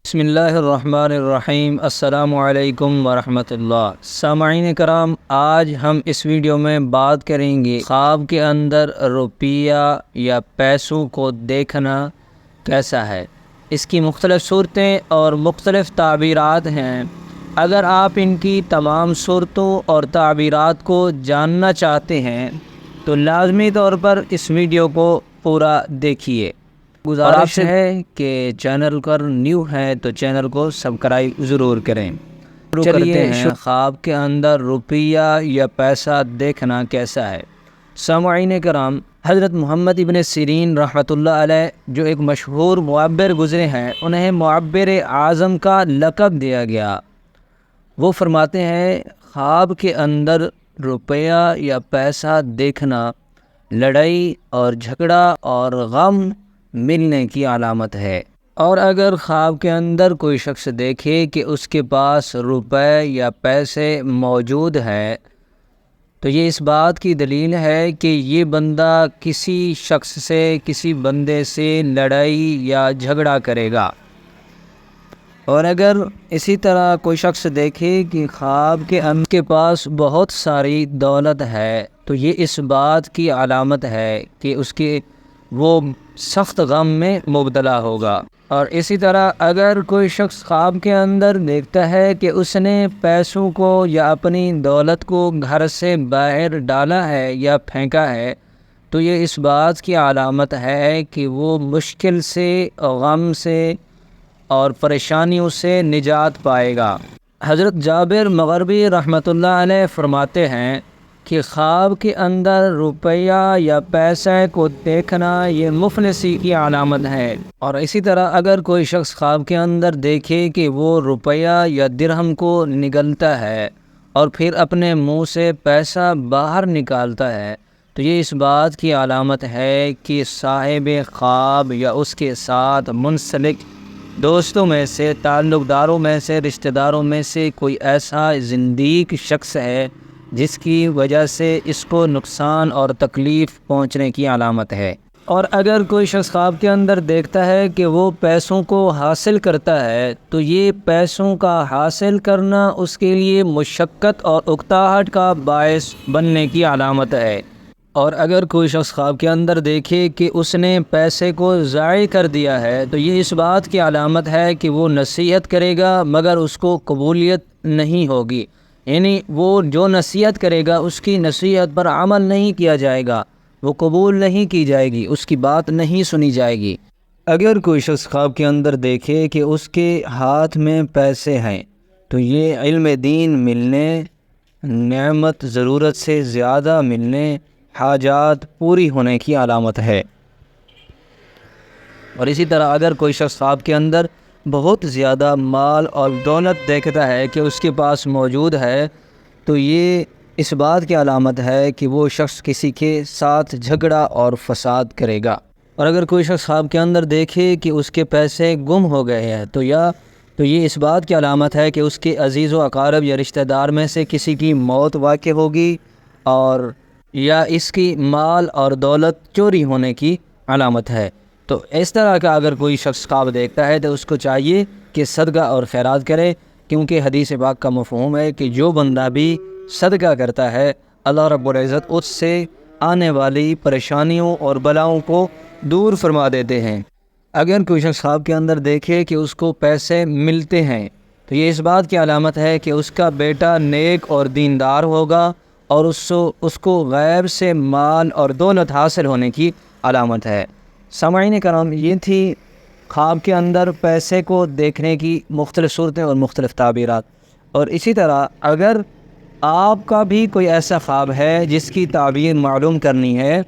بسم اللہ الرحمن الرحیم۔ السلام علیکم ورحمۃ اللہ۔ سامعین کرام، آج ہم اس ویڈیو میں بات کریں گے خواب کے اندر روپیہ یا پیسوں کو دیکھنا کیسا ہے۔ اس کی مختلف صورتیں اور مختلف تعبیرات ہیں۔ اگر آپ ان کی تمام صورتوں اور تعبیرات کو جاننا چاہتے ہیں تو لازمی طور پر اس ویڈیو کو پورا دیکھیے۔ گزارش ہے کہ چینل پر نیو ہے تو چینل کو سبسکرائب ضرور کریں۔ چلیے خواب کے اندر روپیہ یا پیسہ دیکھنا کیسا ہے۔ سامعین کرام، حضرت محمد ابن سیرین رحمۃ اللہ علیہ جو ایک مشہور معبر گزرے ہیں، انہیں معبر اعظم کا لقب دیا گیا۔ وہ فرماتے ہیں خواب کے اندر روپیہ یا پیسہ دیکھنا لڑائی اور جھگڑا اور غم ملنے کی علامت ہے، اور اگر خواب کے اندر کوئی شخص دیکھے کہ اس کے پاس روپے یا پیسے موجود ہے تو یہ اس بات کی دلیل ہے کہ یہ بندہ کسی شخص سے، کسی بندے سے لڑائی یا جھگڑا کرے گا۔ اور اگر اسی طرح کوئی شخص دیکھے کہ خواب کے اندر کے پاس بہت ساری دولت ہے تو یہ اس بات کی علامت ہے کہ وہ سخت غم میں مبتلا ہوگا۔ اور اسی طرح اگر کوئی شخص خواب کے اندر دیکھتا ہے کہ اس نے پیسوں کو یا اپنی دولت کو گھر سے باہر ڈالا ہے یا پھینکا ہے تو یہ اس بات کی علامت ہے کہ وہ مشکل سے، غم سے اور پریشانیوں سے نجات پائے گا۔ حضرت جابر مغربی رحمۃ اللہ علیہ فرماتے ہیں کہ خواب کے اندر روپیہ یا پیسے کو دیکھنا یہ مفلسی کی علامت ہے۔ اور اسی طرح اگر کوئی شخص خواب کے اندر دیکھے کہ وہ روپیہ یا درہم کو نگلتا ہے اور پھر اپنے منہ سے پیسہ باہر نکالتا ہے تو یہ اس بات کی علامت ہے کہ صاحب خواب یا اس کے ساتھ منسلک دوستوں میں سے، تعلق داروں میں سے، رشتہ داروں میں سے کوئی ایسا زندیق شخص ہے جس کی وجہ سے اس کو نقصان اور تکلیف پہنچنے کی علامت ہے۔ اور اگر کوئی شخص خواب کے اندر دیکھتا ہے کہ وہ پیسوں کو حاصل کرتا ہے تو یہ پیسوں کا حاصل کرنا اس کے لیے مشقت اور اکتاہٹ کا باعث بننے کی علامت ہے۔ اور اگر کوئی شخص خواب کے اندر دیکھے کہ اس نے پیسے کو ضائع کر دیا ہے تو یہ اس بات کی علامت ہے کہ وہ نصیحت کرے گا مگر اس کو قبولیت نہیں ہوگی، یعنی وہ جو نصیحت کرے گا اس کی نصیحت پر عمل نہیں کیا جائے گا، وہ قبول نہیں کی جائے گی، اس کی بات نہیں سنی جائے گی۔ اگر کوئی شخص خواب کے اندر دیکھے کہ اس کے ہاتھ میں پیسے ہیں تو یہ علم دین ملنے، نعمت ضرورت سے زیادہ ملنے، حاجات پوری ہونے کی علامت ہے۔ اور اسی طرح اگر کوئی شخص خواب کے اندر بہت زیادہ مال اور دولت دیکھتا ہے کہ اس کے پاس موجود ہے تو یہ اس بات کی علامت ہے کہ وہ شخص کسی کے ساتھ جھگڑا اور فساد کرے گا۔ اور اگر کوئی شخص خواب کے اندر دیکھے کہ اس کے پیسے گم ہو گئے ہیں تو یہ اس بات کی علامت ہے کہ اس کے عزیز و اقارب یا رشتہ دار میں سے کسی کی موت واقع ہوگی، اور یا اس کی مال اور دولت چوری ہونے کی علامت ہے۔ تو اس طرح کا اگر کوئی شخص خواب دیکھتا ہے تو اس کو چاہیے کہ صدقہ اور خیرات کرے، کیونکہ حدیث پاک کا مفہوم ہے کہ جو بندہ بھی صدقہ کرتا ہے اللہ رب العزت اس سے آنے والی پریشانیوں اور بلاؤں کو دور فرما دیتے ہیں۔ اگر کوئی شخص خواب کے اندر دیکھے کہ اس کو پیسے ملتے ہیں تو یہ اس بات کی علامت ہے کہ اس کا بیٹا نیک اور دیندار ہوگا اور اس کو غیب سے مال اور دولت حاصل ہونے کی علامت ہے۔ سامعین کرام، یہ تھی خواب کے اندر پیسے کو دیکھنے کی مختلف صورتیں اور مختلف تعبیرات۔ اور اسی طرح اگر آپ کا بھی کوئی ایسا خواب ہے جس کی تعبیر معلوم کرنی ہے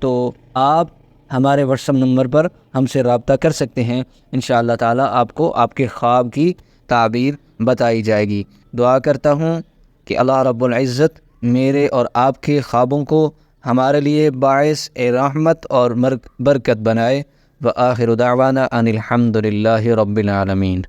تو آپ ہمارے واٹس ایپ نمبر پر ہم سے رابطہ کر سکتے ہیں، انشاءاللہ تعالی آپ کو آپ کے خواب کی تعبیر بتائی جائے گی۔ دعا کرتا ہوں کہ اللہ رب العزت میرے اور آپ کے خوابوں کو ہمارے لیے باعث رحمت اور برکت بنائے۔ وآخر دعوانا ان الحمد للہ رب العالمین۔